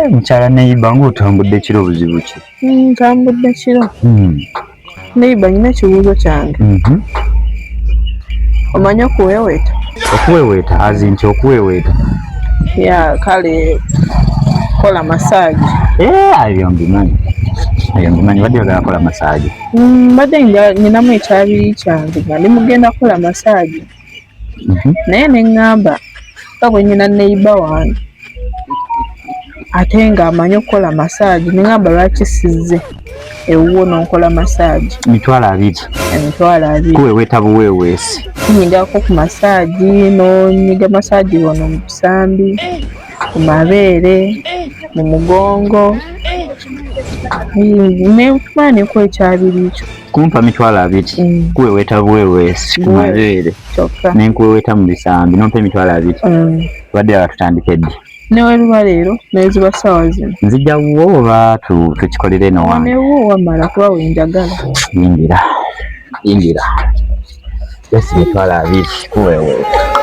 Mukyala Neiba ng'otambudde kiro buzibu ki? Ntambudde kiro. Neiba nyina ekibuuzo kyange. Omanyi okuweeweeta? Okuweeweeta azi nti okuweeweeta? Ya kale kola masaagi. Ebyo mbimanyi. Badde bagala kola masaagi. Mbadde ninamu ekyabiri kyange nga ndi mugenda kukola masaagi. Naye ne ŋŋamba nga bwe nyina Neiba wange ate nga amanyi okukola masaagi ne ŋŋamba lwaki sizze ewuwo n'okola masaagi. $20. Kuweeweeta buweeweesi. Tunyigako ku masaagi n'onyiga masaagi wano mu busambi, ku mabeere, mu mugongo. Ne ku ekyabiri ekyo. Kumpa $20. Kuweeweeta buweeweesi ku mabeere. Ne nkuweeweeta mu bisambi n'ompa $20. Badde batutandike ddi? Neweruba leero newezuba ssaawa zino. Nzijja wuwo oba tukikolere eno wange? Newo wamala kuba wenjagala. Yingira. Yesi $20 kuweeweeta.